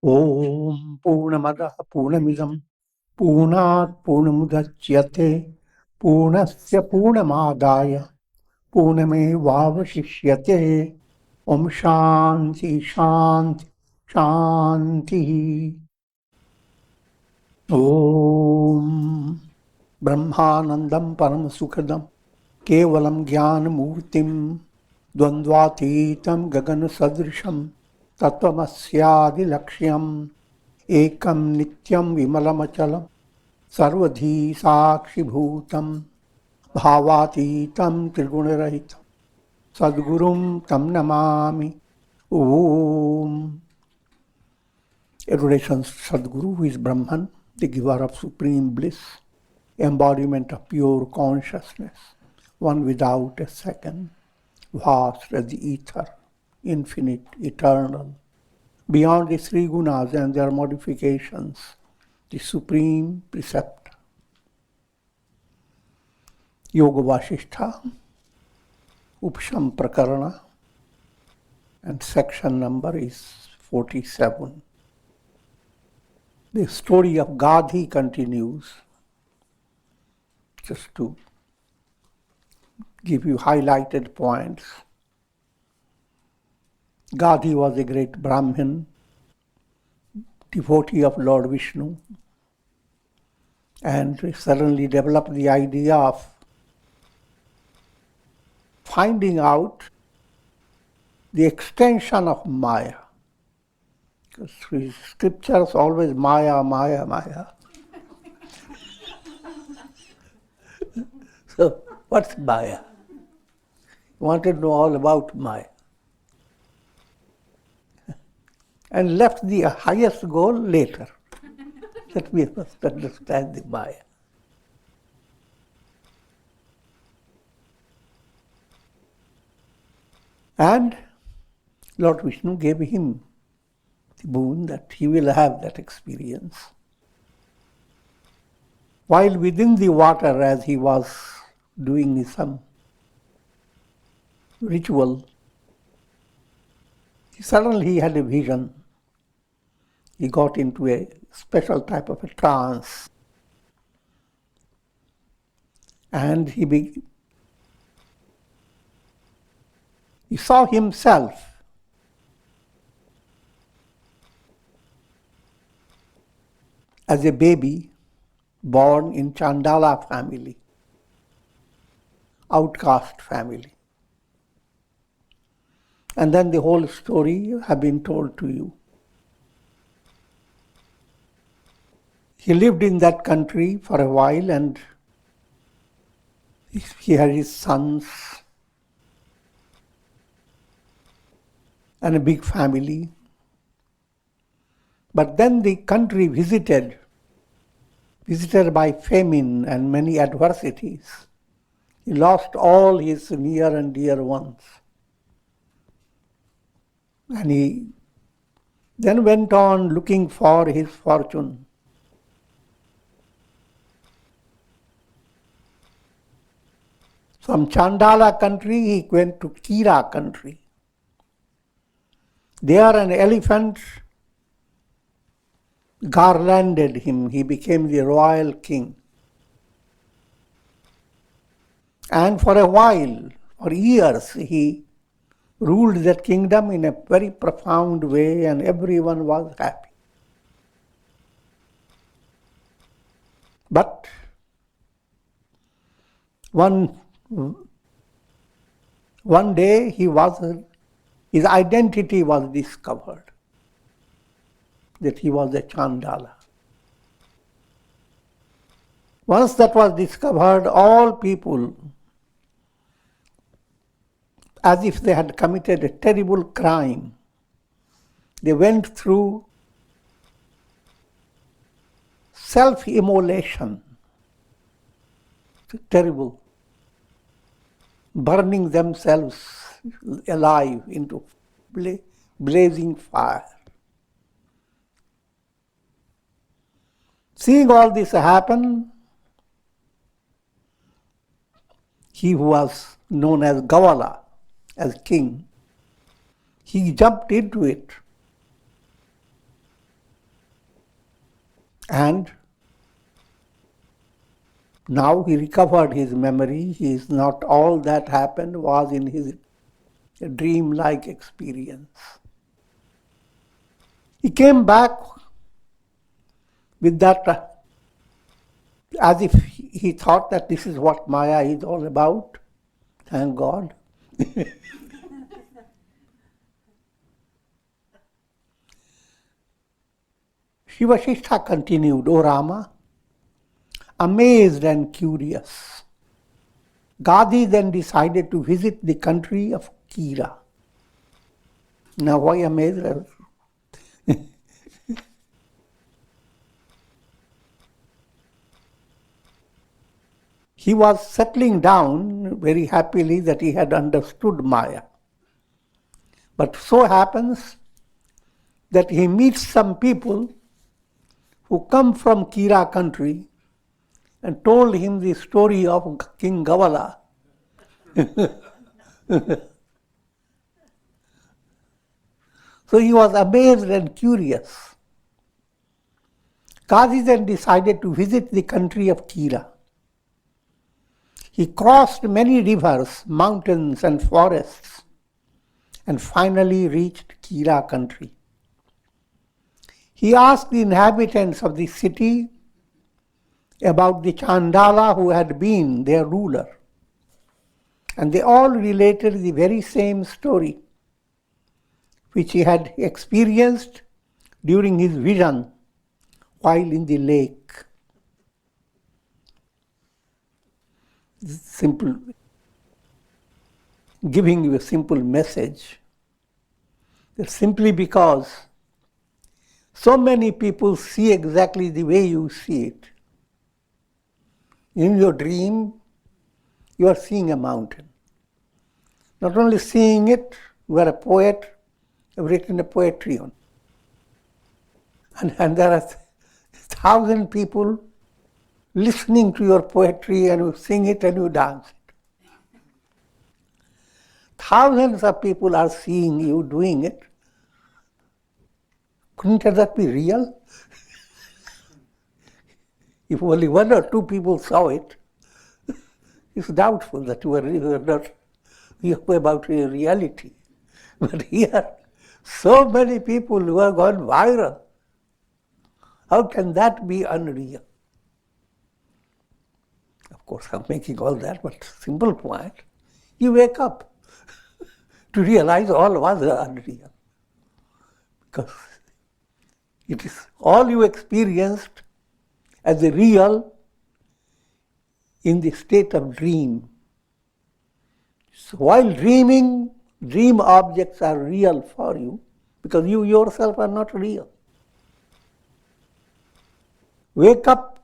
Om Purnamada Purnamidam Purnat Purnamudachyate Purnasya Purnamadaya Purnamevavashishyate Om Shanti Shanti Shanti Om Brahmanandam Paramasukadam Kevalam Jnanamurtim Dvandvatitam Gagana Sadrisham Tattvamasya Laksham Ekam Nityam Vimalamachalam Sarvadhi Sakshi Bhutam Bhavatitam Trigunarahitam Sadgurum Tam Namami Om. Adoration Sadguru, who is Brahman, the giver of supreme bliss, embodiment of pure consciousness, one without a second, vast as the ether, infinite, eternal, beyond the three gunas and their modifications, the supreme preceptor. Yoga Vasistha, Upashama Prakarana, and section number is 47. The story of Gadhi continues, just to give you highlighted points. Gadhi was a great Brahmin, devotee of Lord Vishnu, and suddenly developed the idea of finding out the extension of Maya. Because his scriptures always Maya, Maya, Maya. So, what's Maya? He wanted to know all about Maya. And left the highest goal later, that we must understand the Maya. And Lord Vishnu gave him the boon that he will have that experience. While within the water, as he was doing some ritual, suddenly he had a vision. He got into a special type of a trance. And he saw himself as a baby born in Chandala family, outcast family. And then the whole story has been told to you. He lived in that country for a while and he had his sons and a big family. But then the country visited by famine and many adversities. He lost all his near and dear ones. And he then went on looking for his fortune. From Chandala country, he went to Kira country. There an elephant garlanded him. He became the royal king. And for a while, for years, he ruled that kingdom in a very profound way and everyone was happy. But one day his identity was discovered, that he was a Chandala. Once that was discovered, all people, as if they had committed a terrible crime, they went through self-immolation. Terrible. Burning themselves alive into blazing fire. Seeing all this happen, he who was known as Gavala, as king, he jumped into it And now he recovered his memory. He is not all that happened was in his dream-like experience. He came back with that, as if he thought that this is what Maya is all about. Thank God. Vasishtha continued, O Rama, amazed and curious, Gadi then decided to visit the country of Kira. Now why amazed? He was settling down very happily that he had understood Maya. But so happens that he meets some people who come from Kira country and told him the story of King Gavala. So he was amazed and curious. Kazi then decided to visit the country of Kira. He crossed many rivers, mountains and forests and finally reached Kira country. He asked the inhabitants of the city about the Chandala who had been their ruler. And they all related the very same story which he had experienced during his vision while in the lake. Simple, giving you a simple message that simply because so many people see exactly the way you see it. In your dream, you are seeing a mountain. Not only seeing it, you are a poet, you have written a poetry on it. And there are 1,000 people listening to your poetry, and you sing it and you dance it. Thousands of people are seeing you doing it. Couldn't that be real? If only one or two people saw it, it's doubtful that you are not about reality. But here, so many people who have gone viral. How can that be unreal? Of course, I'm making all that, but simple point. You wake up to realize all was unreal. Because it is all you experienced as a real in the state of dream. So while dreaming, dream objects are real for you because you yourself are not real. Wake up,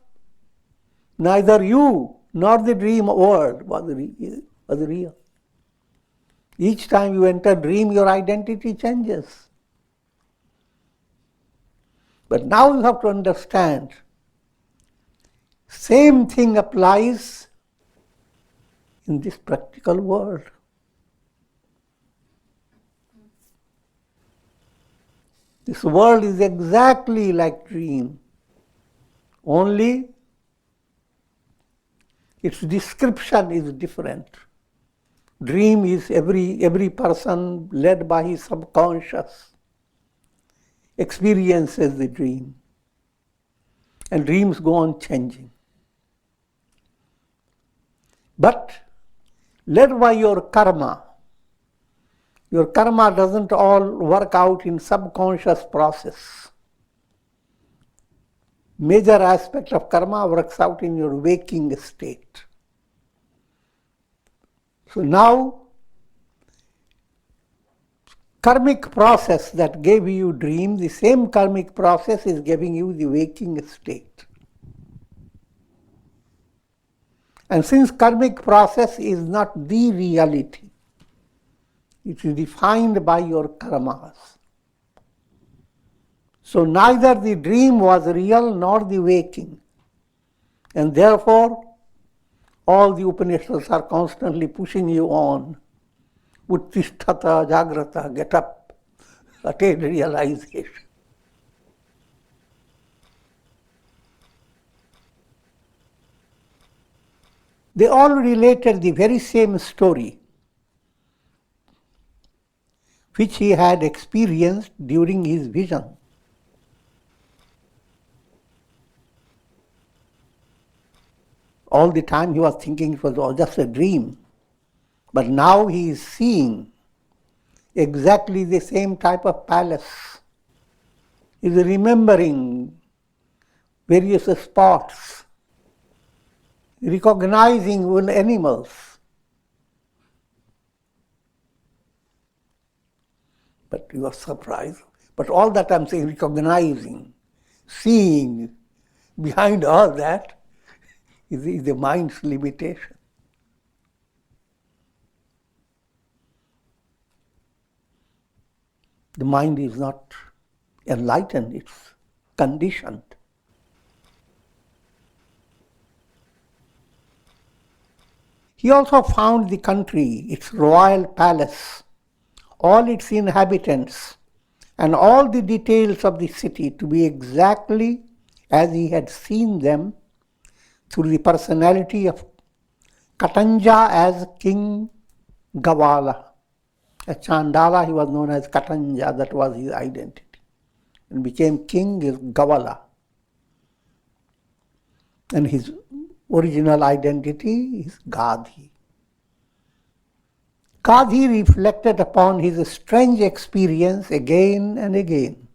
neither you nor the dream world was real. Each time you enter dream, your identity changes. But now you have to understand, same thing applies in this practical world. This world is exactly like dream, only its description is different. Dream is every person led by his subconscious experiences the dream. And dreams go on changing. But led by your karma doesn't all work out in subconscious process. Major aspect of karma works out in your waking state. So now, karmic process that gave you dream, the same karmic process is giving you the waking state. And since karmic process is not the reality, it is defined by your karmas. So neither the dream was real nor the waking. And therefore, all the Upanishads are constantly pushing you on. Uttisthata, Jagrata, get up, attain realization. They all related the very same story which he had experienced during his vision. All the time he was thinking it was all just a dream. But now he is seeing exactly the same type of palace. He is remembering various spots, recognizing animals. But you are surprised. But all that I'm saying, recognizing, seeing, behind all that is the mind's limitation. The mind is not enlightened, it's conditioned. He also found the country, its royal palace, all its inhabitants, and all the details of the city to be exactly as he had seen them through the personality of Katanja as King Gavala. As Chandala, he was known as Katanja, that was his identity. And became king is Gavala. And his original identity is Gadhi. Gadhi reflected upon his strange experience again and again.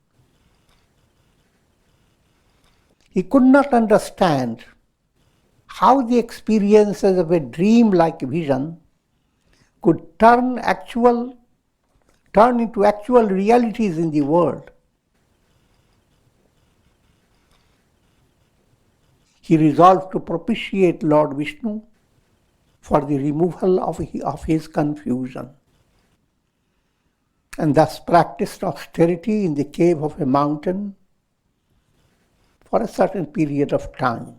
He could not understand how the experiences of a dream-like vision could turn into actual realities in the world. He resolved to propitiate Lord Vishnu for the removal of his confusion, and thus practiced austerity in the cave of a mountain for a certain period of time.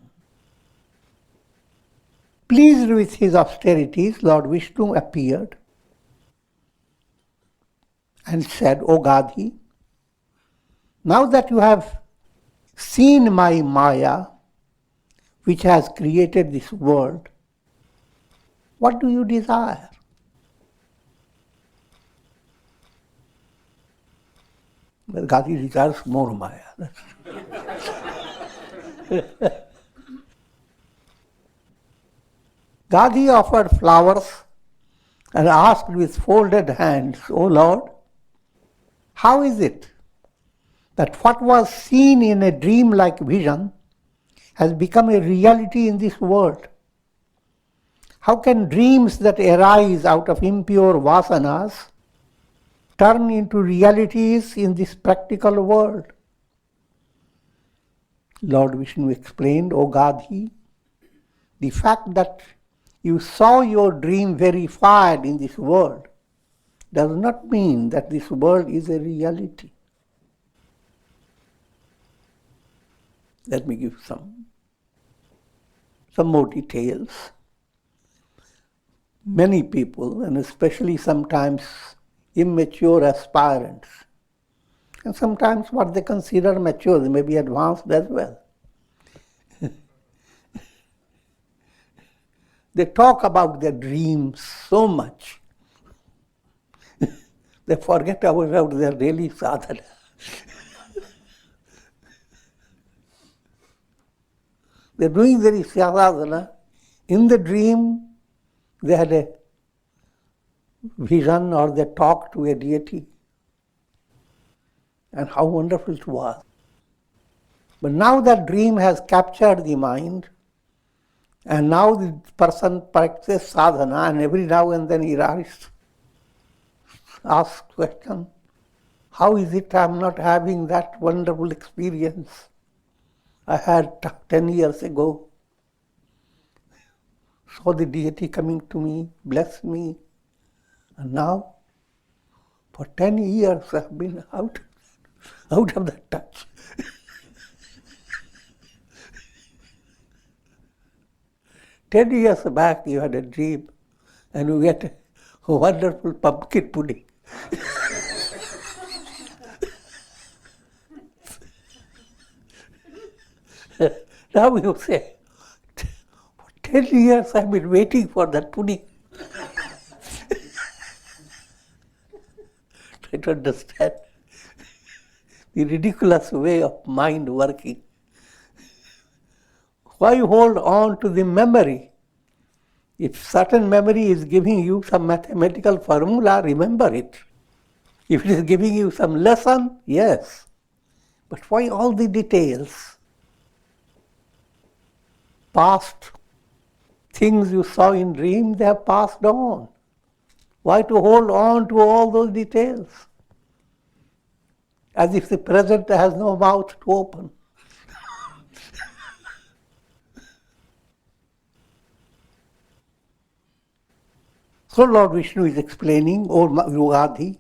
Pleased with his austerities, Lord Vishnu appeared and said, O Gadhi, now that you have seen my Maya, which has created this world, what do you desire? Well, Gadhi desires more Maya. Gadhi offered flowers and asked with folded hands, O Lord, how is it that what was seen in a dream-like vision has become a reality in this world? How can dreams that arise out of impure vasanas turn into realities in this practical world? Lord Vishnu explained, O Gadhi, the fact that you saw your dream verified in this world does not mean that this world is a reality. Let me give some more details. Many people, and especially sometimes immature aspirants, and sometimes what they consider mature, they may be advanced as well. They talk about their dreams so much, they forget about their daily sadhana. They're doing their sadhana. In the dream, they had a vision or they talked to a deity. And how wonderful it was. But now that dream has captured the mind, and now the person practices sadhana, and every now and then he asks question, how is it I'm not having that wonderful experience I had 10 years ago? Saw the deity coming to me, blessed me, and now for 10 years I've been out of that touch. Ten years back you had a dream and you get a wonderful pumpkin pudding. Now you say, for 10 years I've been waiting for that pudding. Try to understand the ridiculous way of mind working. Why hold on to the memory? If certain memory is giving you some mathematical formula, remember it. If it is giving you some lesson, yes. But why all the details? Past things you saw in dream, they have passed on. Why to hold on to all those details? As if the present has no mouth to open. So Lord Vishnu is explaining, O Yogadhi,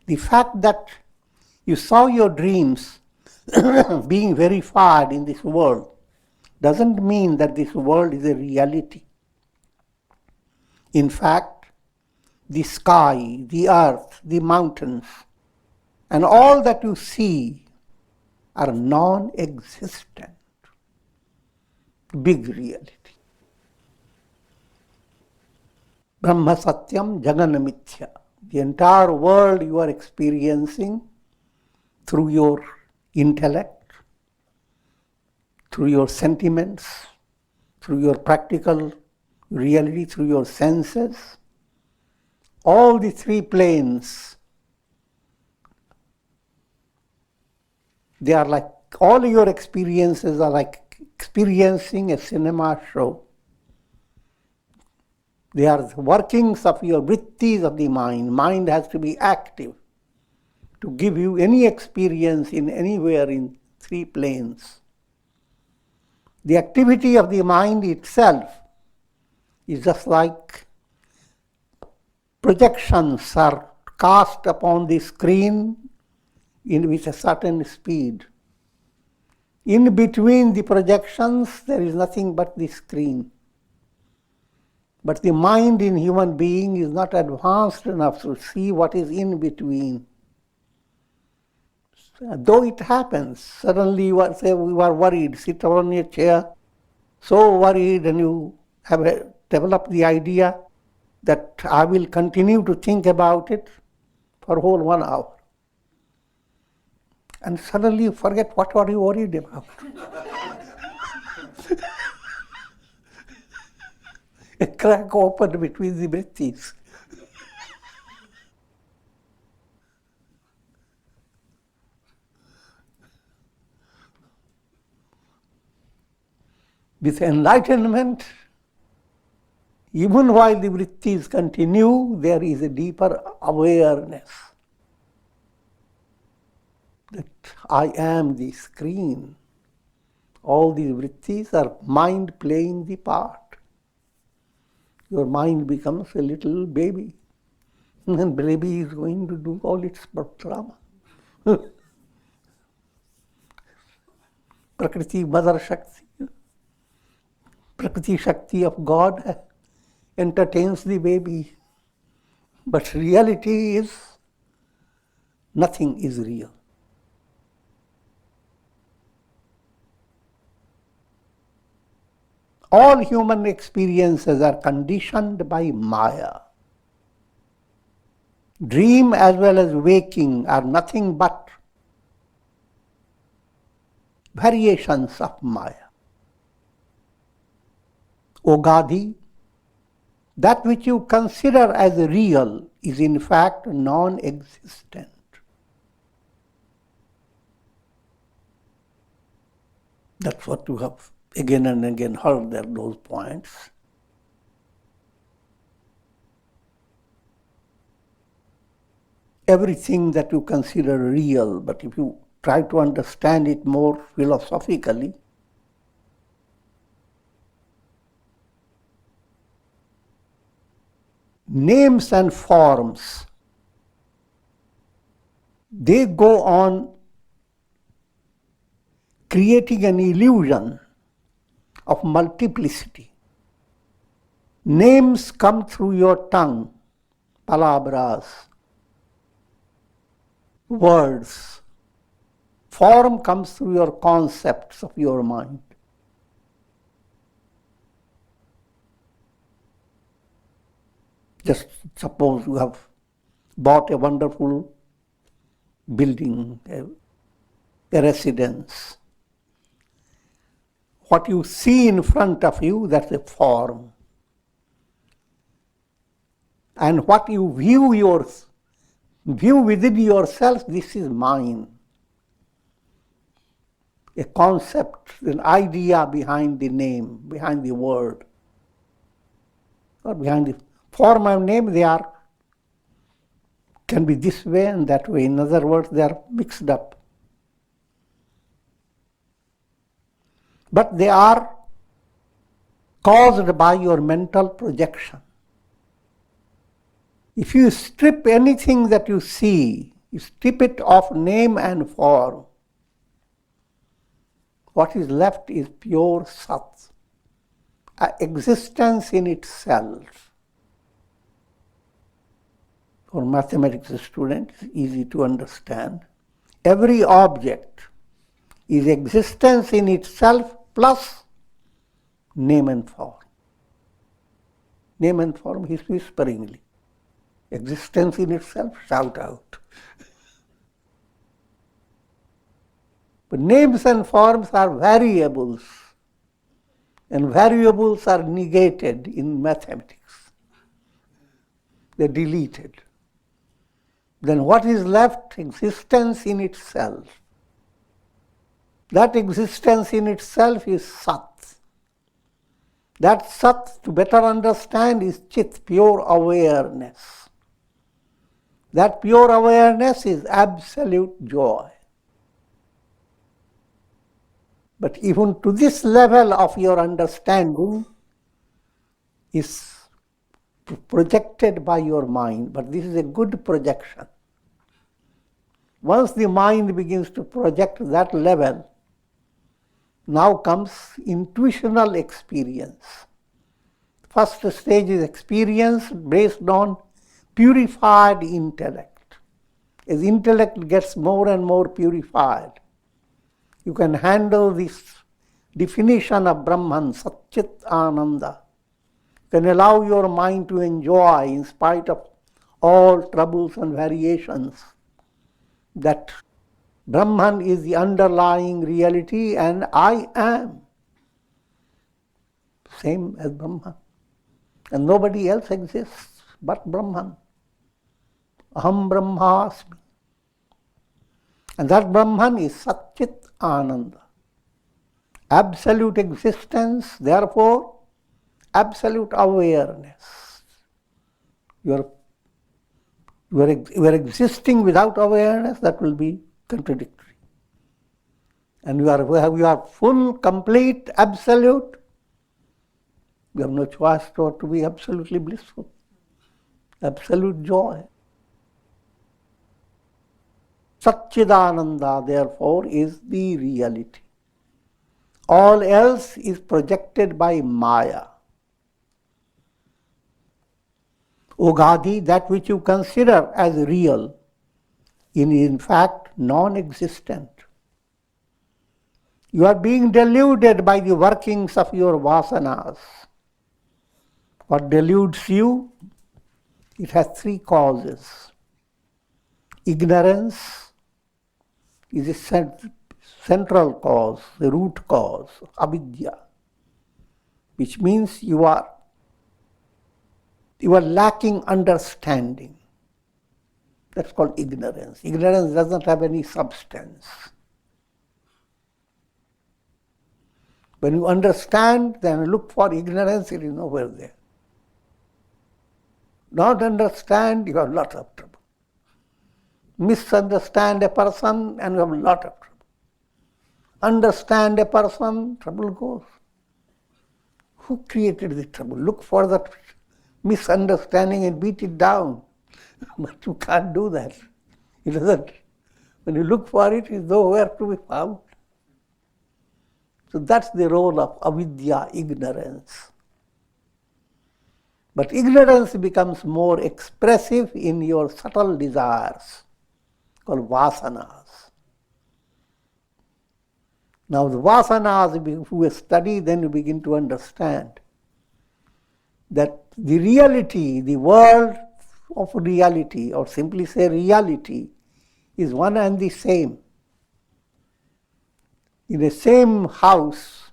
the fact that you saw your dreams being verified in this world doesn't mean that this world is a reality. In fact, the sky, the earth, the mountains, and all that you see are non-existent. Big reality. Brahma Satyam Jagana Mithya. The entire world you are experiencing through your intellect, through your sentiments, through your practical reality, through your senses, all the three planes, they are like, all your experiences are like experiencing a cinema show. They are workings of your vrittis of the mind. Mind has to be active to give you any experience in anywhere in three planes. The activity of the mind itself is just like projections are cast upon the screen with a certain speed. In between the projections, there is nothing but the screen. But the mind in human being is not advanced enough to see what is in between. Though it happens, suddenly you are worried, sit on your chair, so worried, and you have developed the idea that I will continue to think about it for a whole 1 hour. And suddenly you forget what are you worried about. A crack opened between the vrittis. With enlightenment, even while the vrittis continue, there is a deeper awareness that I am the screen. All these vrittis are mind playing the part. Your mind becomes a little baby, and baby is going to do all its drama. Prakriti, Mother Shakti, Prakriti Shakti of God entertains the baby. But reality is, nothing is real. All human experiences are conditioned by Maya. Dream as well as waking are nothing but variations of Maya. O Gadhi, that which you consider as real is in fact non-existent. That's what you have again and again heard there, those points. Everything that you consider real, but if you try to understand it more philosophically, names and forms, they go on creating an illusion of multiplicity. Names come through your tongue, palabras, words. Form comes through your concepts of your mind. Just suppose you have bought a wonderful building, a residence. What you see in front of you, that's a form. And what you view within yourself, this is mine. A concept, an idea behind the name, behind the word, or behind the form of name. Can be this way and that way. In other words, they are mixed up. But they are caused by your mental projection. If you strip anything that you see, you strip it of name and form, what is left is pure Sat, existence in itself. For mathematics students, it's easy to understand. Every object is existence in itself plus name and form. Name and form is whisperingly. Existence in itself, shout out. But names and forms are variables, and variables are negated in mathematics. They're deleted. Then what is left? Existence in itself. That existence in itself is Sat. That Sat, to better understand, is Chit, pure awareness. That pure awareness is absolute joy. But even to this level of your understanding is projected by your mind, but this is a good projection. Once the mind begins to project that level, now comes intuitional experience. First stage is experience based on purified intellect. As intellect gets more and more purified, you can handle this definition of Brahman, Satchit Ananda. You can allow your mind to enjoy, in spite of all troubles and variations, that Brahman is the underlying reality and I am same as Brahman. And nobody else exists but Brahman. Aham Brahmasmi. And that Brahman is Satchit Ananda. Absolute existence, therefore, absolute awareness. You are existing without awareness, that will be contradictory. And you are full, complete, absolute. You have no choice to be absolutely blissful. Absolute joy. Satchidananda, therefore, is the reality. All else is projected by Maya. Ogadi, that which you consider as real, is in fact non-existent. You are being deluded by the workings of your vasanas. What deludes you? It has three causes. Ignorance is a central cause, the root cause, avidya, which means you are lacking understanding. That's called ignorance. Ignorance doesn't have any substance. When you understand, then look for ignorance, it is nowhere there. Not understand, you have lots of trouble. Misunderstand a person and you have a lot of trouble. Understand a person, trouble goes. Who created the trouble? Look for that misunderstanding and beat it down. But you can't do that. It doesn't. When you look for it, it's nowhere to be found. So that's the role of avidya, ignorance. But ignorance becomes more expressive in your subtle desires, called vasanas. Now the vasanas, if you study, then you begin to understand that the reality, the world of reality, or simply say reality, is one and the same. In the same house,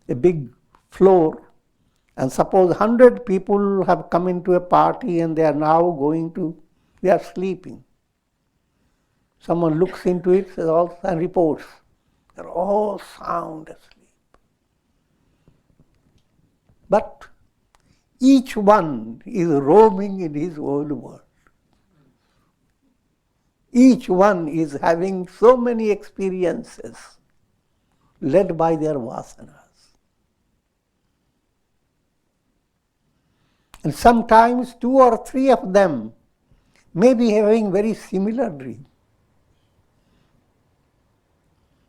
a big floor, and suppose 100 people have come into a party and they are now they are sleeping. Someone looks into it and reports, they're all sound asleep. But each one is roaming in his own world. Each one is having so many experiences led by their vasanas. And sometimes 2 or 3 of them may be having very similar dreams.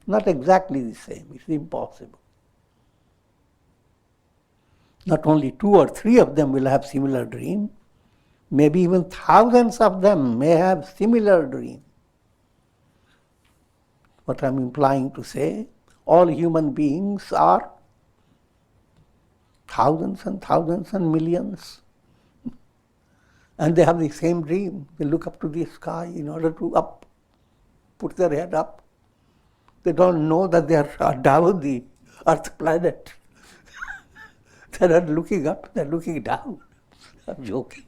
Not exactly the same, it's impossible. Not only 2 or 3 of them will have similar dream, maybe even thousands of them may have similar dream. What I'm implying to say, all human beings are thousands and thousands and millions. And they have the same dream. They look up to the sky in order to put their head up. They don't know that they are down the Earth planet. They're not looking up, they're looking down. I'm joking.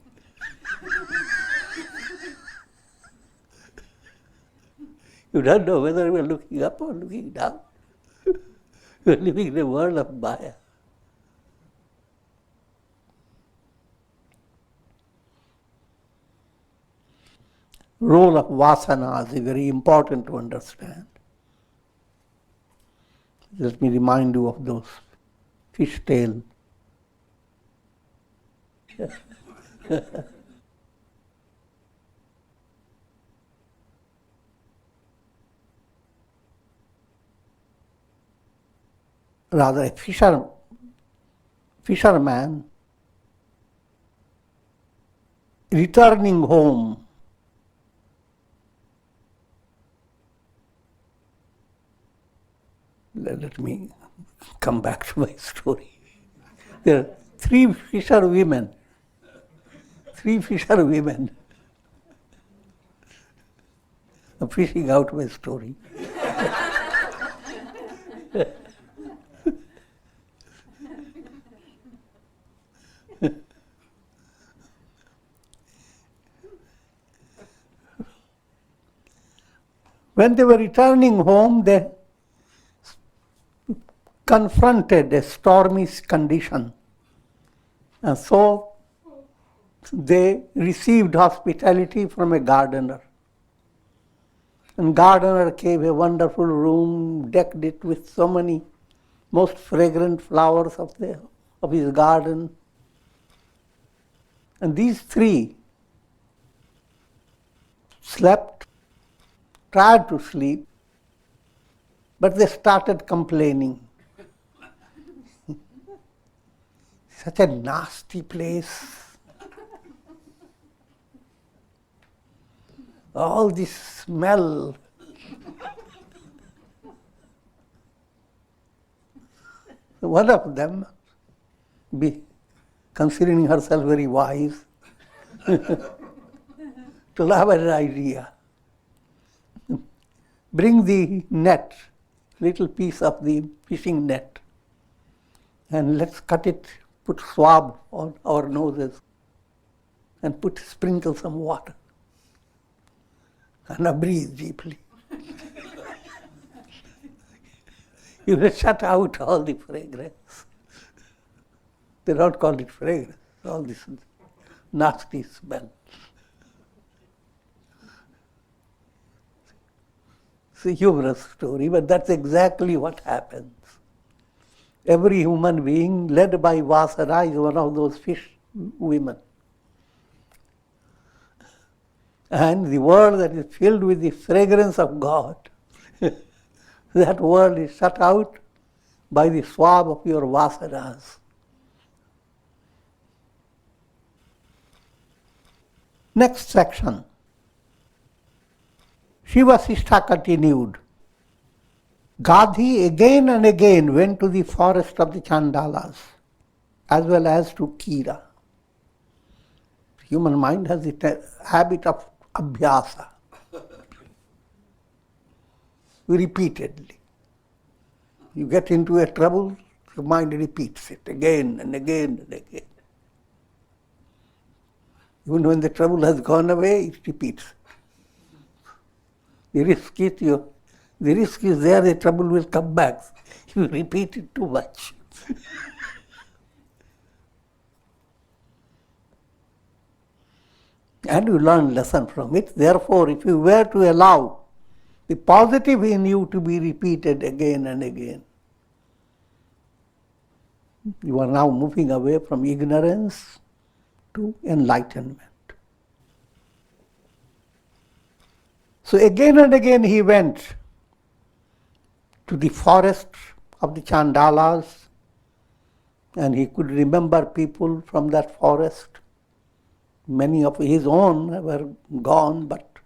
You don't know whether we're looking up or looking down. We're living in a world of Maya. Role of vasanas is very important to understand. Let me remind you of those fishtail. Rather, a fisherman returning home let me come back to my story. There are 3 fisher women. I'm fishing out my story. When they were returning home, they confronted a stormy condition. And so they received hospitality from a gardener. And gardener gave a wonderful room, decked it with so many most fragrant flowers of his garden. And these 3 slept, tried to sleep, but they started complaining. Such a nasty place. All this smell. One of them, considering herself very wise, to have an idea. Bring the net, little piece of the fishing net, and let's cut it, put swab on our noses, and sprinkle some water. And now breathe deeply. You will shut out all the fragrance. They don't call it fragrance, all this nasty smell. It's a humorous story, but that's exactly what happens. Every human being led by Vasana is one of those fish women. And the world that is filled with the fragrance of God, that world is shut out by the swab of your vasanas. Next section. Vasishtha continued. Gadhi again and again went to the forest of the Chandalas, as well as to Kira. Human mind has the habit of abhyasa. Repeatedly. You get into a trouble, your mind repeats it again and again and again. Even when the trouble has gone away, it repeats. The risk is there, the trouble will come back. You repeat it too much. And you learn lesson from it. Therefore, if you were to allow the positive in you to be repeated again and again, you are now moving away from ignorance to enlightenment. So again and again he went to the forest of the Chandalas, and he could remember people from that forest. Many of his own were gone, but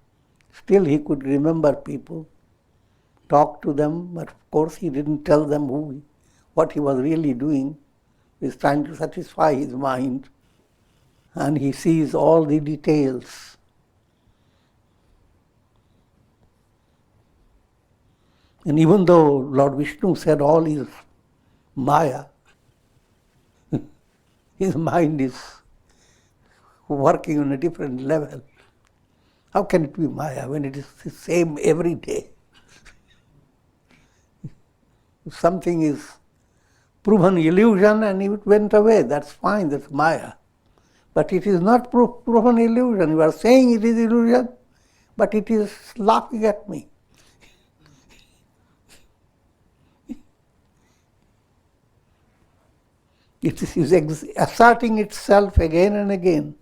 still he could remember people, talk to them, but of course he didn't tell them what he was really doing. He was trying to satisfy his mind, and he sees all the details. And even though Lord Vishnu said all is Maya, his mind is working on a different level. How can it be Maya when it is the same every day? If something is proven illusion and it went away, that's fine, that's Maya. But it is not proven illusion. You are saying it is illusion, but it is laughing at me. It is asserting itself again and again.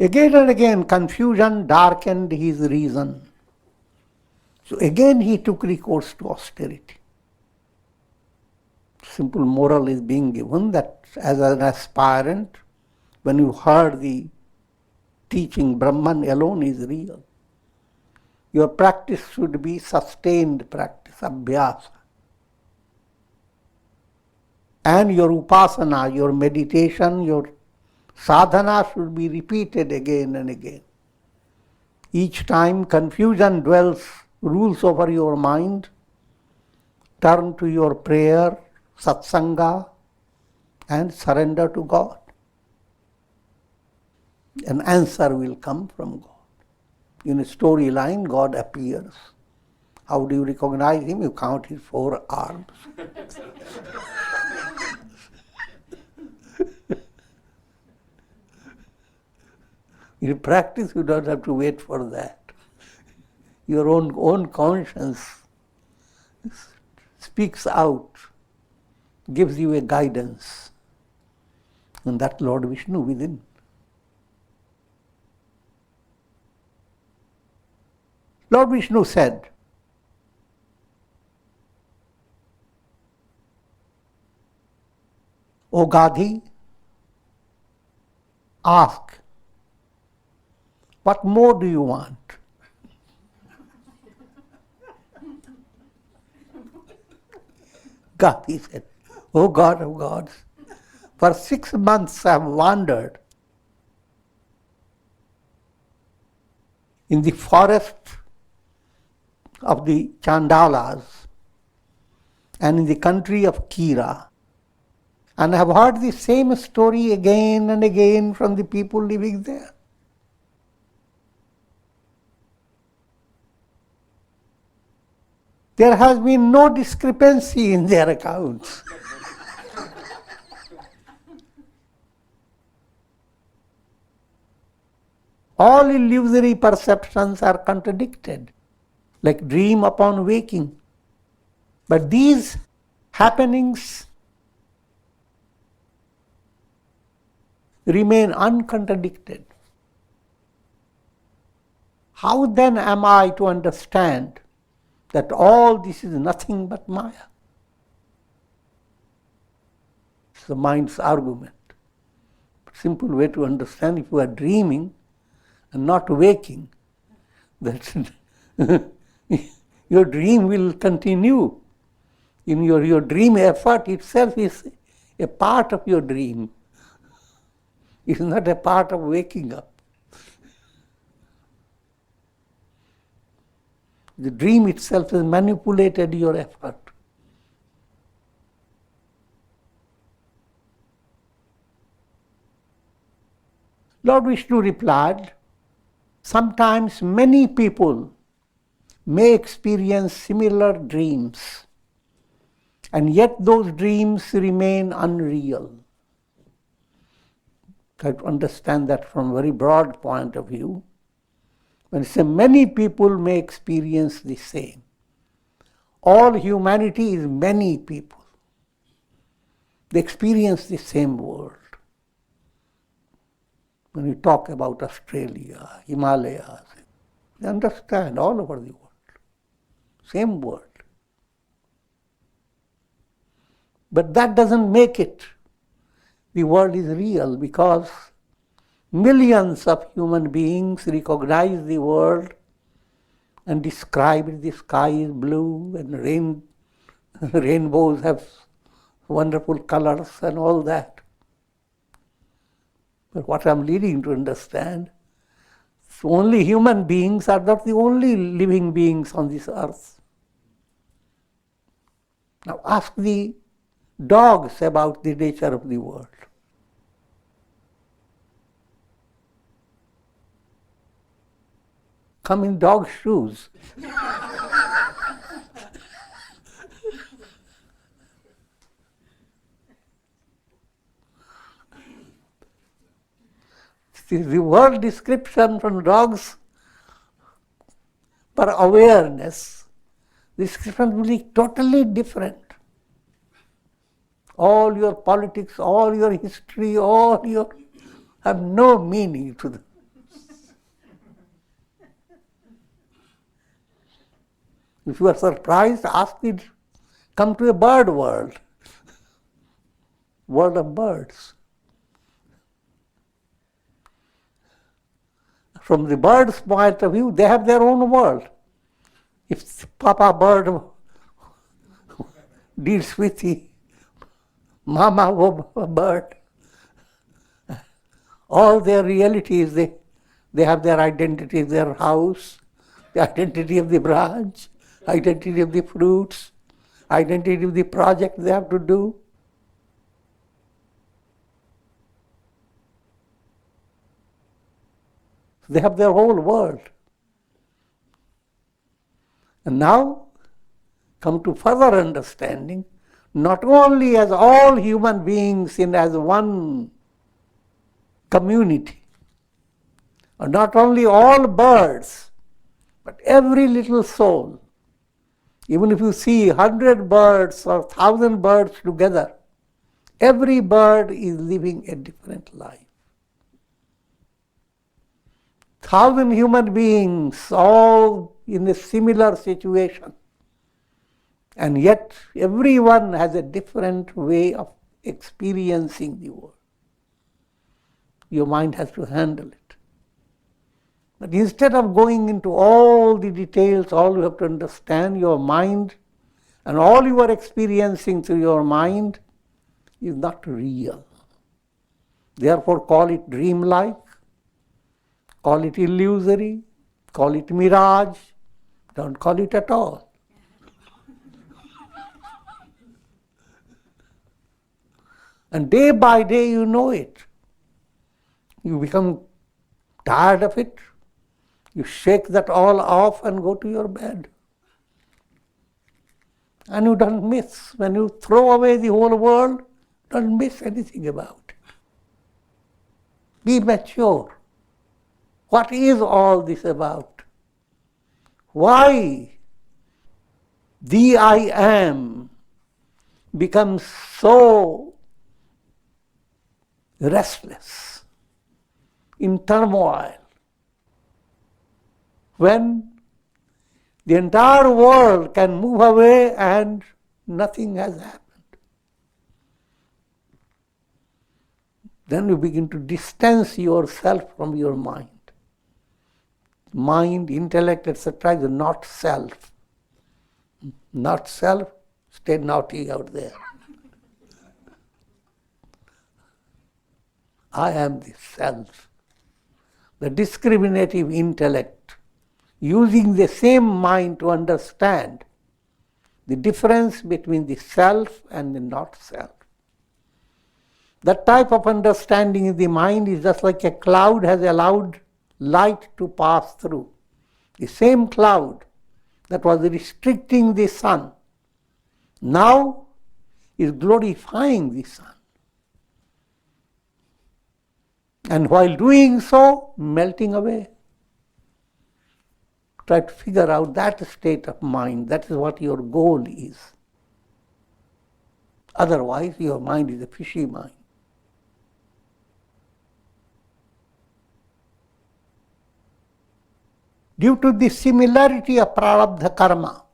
Again and again, confusion darkened his reason. So again he took recourse to austerity. Simple moral is being given that as an aspirant, when you heard the teaching Brahman alone is real, your practice should be sustained practice, abhyasa. And your upasana, your meditation, your sadhana should be repeated again and again. Each time confusion rules over your mind, turn to your prayer, satsanga, and surrender to God. An answer will come from God. In a storyline, God appears. How do you recognize him? You count his 4 arms. In practice, you don't have to wait for that. Your own conscience speaks out, gives you a guidance. And that Lord Vishnu within. Lord Vishnu said, O Gadhi, ask, what more do you want? Gadhi said, O God of gods, for 6 months I have wandered in the forest of the Chandalas and in the country of Kira, and I have heard the same story again and again from the people living there. There has been no discrepancy in their accounts. All illusory perceptions are contradicted, like dream upon waking. But these happenings remain uncontradicted. How then am I to understand that all this is nothing but Maya? It's the mind's argument. Simple way to understand, if you are dreaming and not waking, that your dream will continue. In your dream effort itself is a part of your dream. It's not a part of waking up. The dream itself has manipulated your effort. Lord Vishnu replied, sometimes many people may experience similar dreams, and yet those dreams remain unreal. Try to understand that from a very broad point of view. When I say many people may experience the same. All humanity is many people. They experience the same world. When we talk about Australia, Himalayas, they understand all over the world. Same world. But that doesn't make it. The world is real because millions of human beings recognize the world and describe it. The sky is blue and rainbows have wonderful colors and all that. But what I'm leading to understand, only human beings are not the only living beings on this earth. Now ask the dogs about the nature of the world. Come in dog shoes. The word description from dogs per awareness, the description will be totally different. All your politics, all your history, all your have no meaning to them. If you are surprised, ask it, come to a bird world, world of birds. From the bird's point of view, they have their own world. If Papa bird deals with the Mama bird, all their realities, they have their identity, their house, the identity of the branch, identity of the fruits, identity of the project they have to do. They have their whole world. And now, come to further understanding, not only as all human beings in as one community, or not only all birds, but every little soul. Even if you see 100 birds or 1,000 birds together, every bird is living a different life. 1,000 human beings, all in a similar situation. And yet, everyone has a different way of experiencing the world. Your mind has to handle it. But instead of going into all the details, all you have to understand, your mind and all you are experiencing through your mind is not real. Therefore, call it dreamlike. Call it illusory, call it mirage, don't call it at all. And day by day you know it. You become tired of it, you shake that all off and go to your bed. And you don't miss. When you throw away the whole world, don't miss anything about it. Be mature. What is all this about? Why the I am becomes so restless, in turmoil, when the entire world can move away and nothing has happened? Then you begin to distance yourself from your mind. Mind, intellect, etc. is not self. Not self, stay naughty out there. I am the self, the discriminative intellect, using the same mind to understand the difference between the self and the not self. That type of understanding in the mind is just like a cloud has allowed light to pass through. The same cloud that was restricting the sun now is glorifying the sun. And while doing so, melting away. Try to figure out that state of mind. That is what your goal is. Otherwise, your mind is a fishy mind. Due to the similarity of prarabdha karma,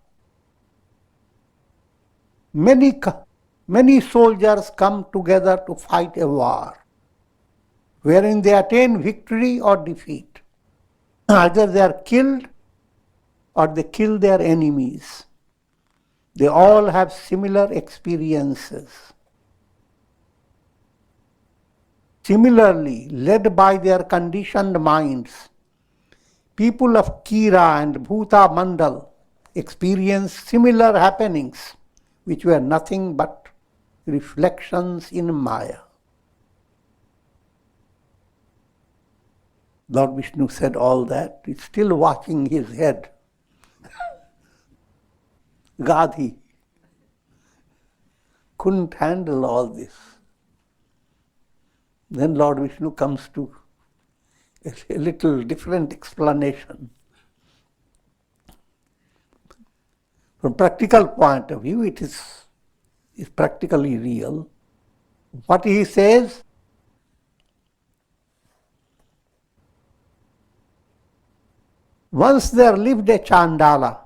many soldiers come together to fight a war, wherein they attain victory or defeat. Either they are killed or they kill their enemies. They all have similar experiences. Similarly, led by their conditioned minds, people of Kira and Bhuta Mandal experienced similar happenings, which were nothing but reflections in Maya. Lord Vishnu said all that. He's still watching his head. Gadhi couldn't handle all this. Then Lord Vishnu comes to a little different explanation. From practical point of view, it is practically real. What he says, once there lived a Chandala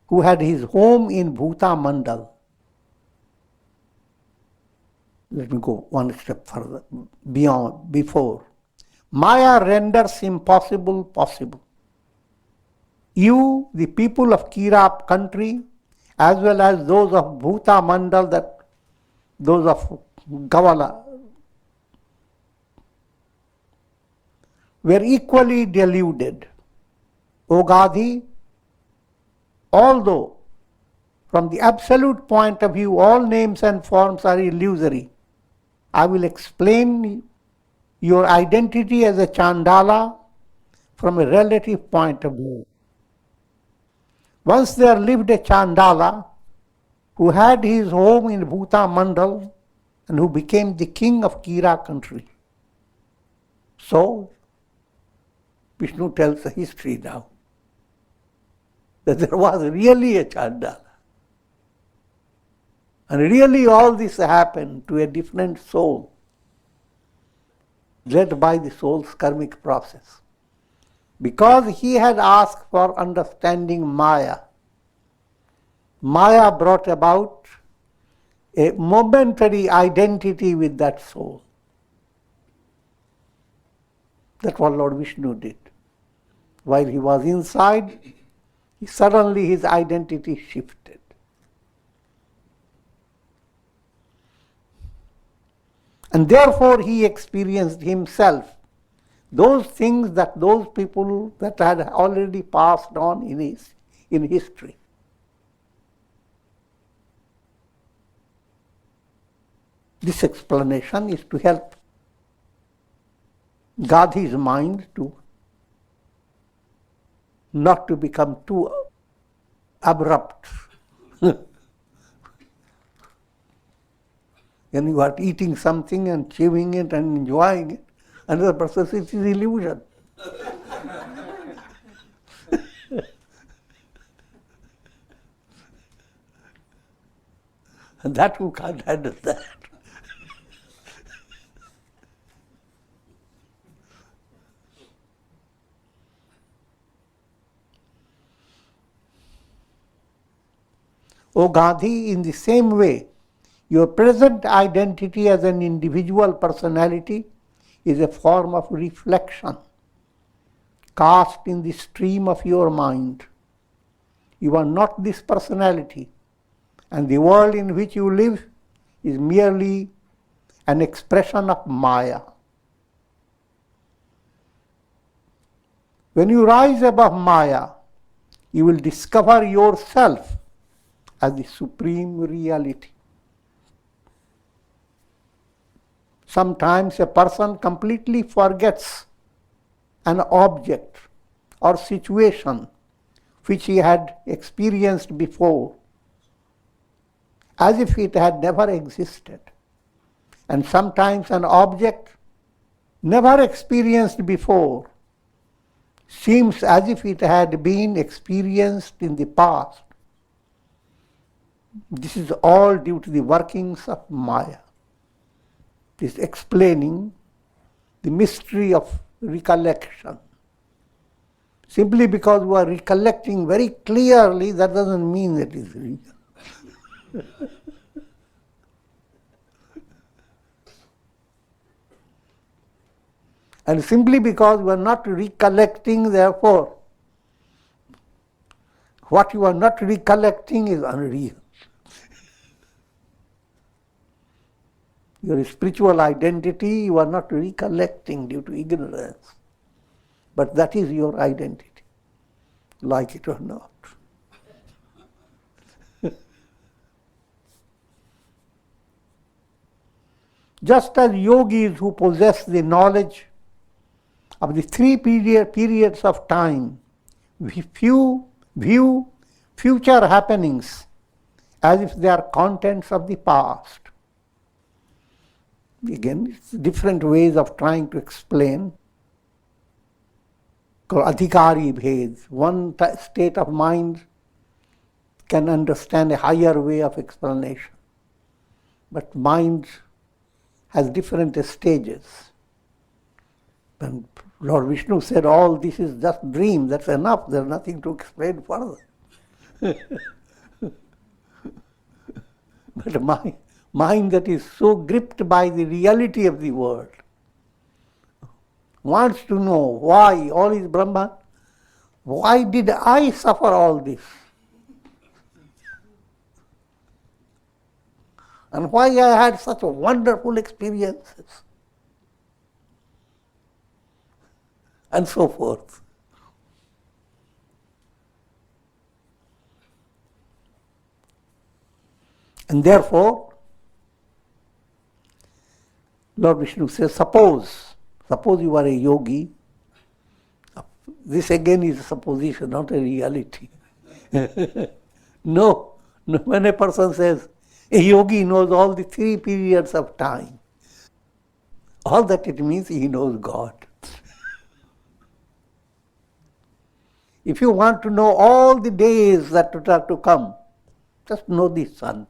who had his home in Bhuta Mandal. Let me go one step further, before. Maya renders impossible possible. You, the people of Kira country, as well as those of Bhuta Mandal, those of Gavala, were equally deluded. O Gadhi, although from the absolute point of view all names and forms are illusory, I will explain your identity as a Chandala from a relative point of view. Once there lived a Chandala who had his home in Bhuta Mandal and who became the king of Kira country. So, Vishnu tells the history now, that there was really a Chandala. And really all this happened to a different soul, led by the soul's karmic process. Because he had asked for understanding Maya, Maya brought about a momentary identity with that soul. That's what Lord Vishnu did. While he was inside, suddenly his identity shifted. And therefore he experienced himself those things that those people that had already passed on in history. This explanation is to help Gadhi's mind to not to become too abrupt. When you are eating something and chewing it and enjoying it, another person says it is illusion. And that who can't handle that. O Gadhi, in the same way, your present identity as an individual personality is a form of reflection cast in the stream of your mind. You are not this personality, And the world in which you live is merely an expression of Maya. When you rise above Maya, you will discover yourself as the supreme reality. Sometimes a person completely forgets an object or situation which he had experienced before, as if it had never existed. And sometimes an object never experienced before seems as if it had been experienced in the past. This is all due to the workings of Maya. It is explaining the mystery of recollection. Simply because we are recollecting very clearly, that doesn't mean it is real. And simply because we are not recollecting, therefore, what you are not recollecting is unreal. Your spiritual identity you are not recollecting due to ignorance. But that is your identity, like it or not. Just as yogis who possess the knowledge of the three periods of time, view future happenings as if they are contents of the past. Again, it's different ways of trying to explain. Called adhikari bhed. One state of mind can understand a higher way of explanation. But mind has different stages. And Lord Vishnu said, all this is just dream, that's enough, there's nothing to explain further. But my mind that is so gripped by the reality of the world wants to know why all is Brahman. Why did I suffer all this? And why I had such wonderful experiences? And so forth. And therefore, Lord Vishnu says, suppose you are a yogi. This again is a supposition, not a reality. No, when a person says, a yogi knows all the three periods of time, all that it means he knows God. If you want to know all the days that are to come, just know the sun.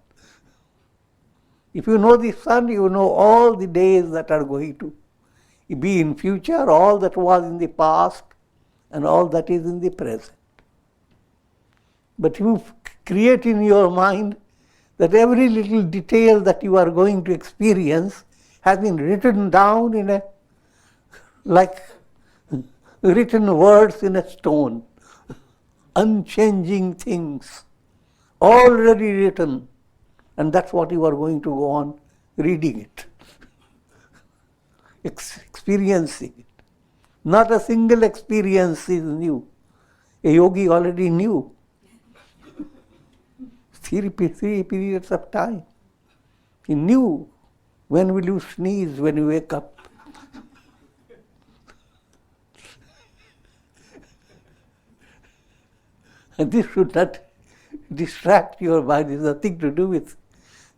If you know the sun, you know all the days that are going to be in future, all that was in the past, and all that is in the present. But you create in your mind that every little detail that you are going to experience has been written down in a, like written words in a stone, unchanging things, already written. And that's what you are going to go on reading it, experiencing it. Not a single experience is new. A yogi already knew. Three periods of time. He knew when will you sneeze when you wake up. And this should not distract your mind. It has nothing to do with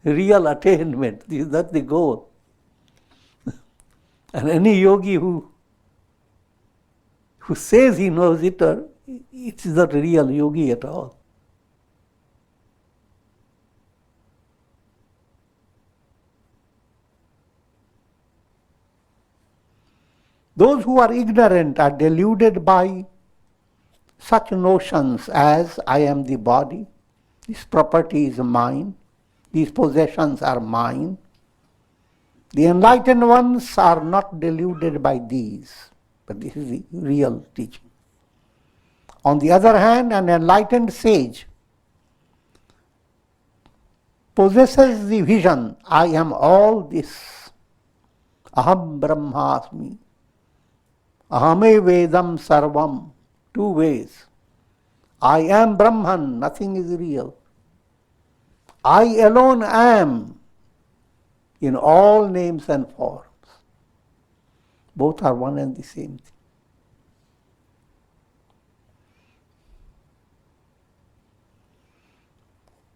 real attainment. This is not the goal. And any yogi who says he knows it, or it is not a real yogi at all. Those who are ignorant are deluded by such notions as I am the body, this property is mine, these possessions are mine. The enlightened ones are not deluded by these, but this is the real teaching. On the other hand, an enlightened sage possesses the vision, I am all this. Aham Brahmasmi. Ahame Vedam Sarvam. Two ways. I am Brahman, nothing is real. I alone am in all names and forms. Both are one and the same thing.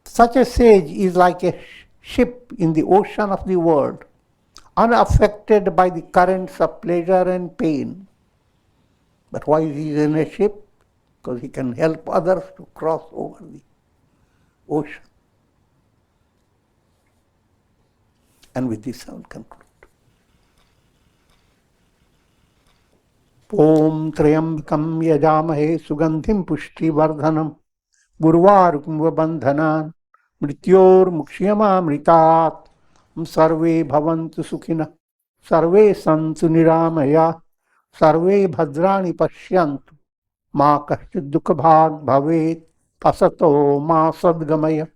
Such a sage is like a ship in the ocean of the world, unaffected by the currents of pleasure and pain. But why is he in a ship? Because he can help others to cross over the ocean. And with this I will conclude. Om Trayambakam Yajamahe Sugandhim Pushti Vardhanam Gurvarukmva Bandhanan Mrityor Mukshiyama Mritat Sarve Bhavantu Sukhina Sarve Santu Niramaya Sarve Bhadrani Pashyantu Ma Kaschid Dukhabhag Bhavet Pasato Ma Sadgamaya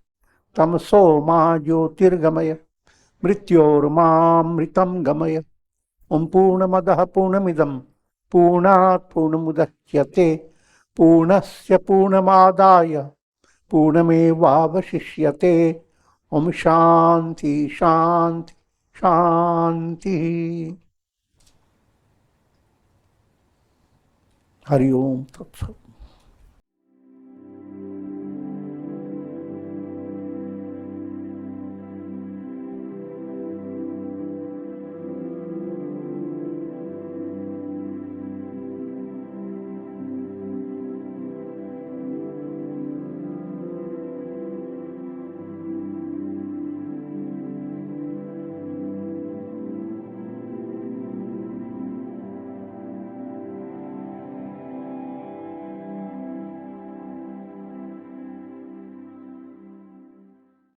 Tamso Ma Jyotirgamaya Mrityor Ma Mritam Gamaya Purnamadaha Purnamidam Purnat Purnamudachyate Purnasya Purnamadaya Purnameva Vasishyate Om Shanti Shanti Shanti Hari Om Tat Sat.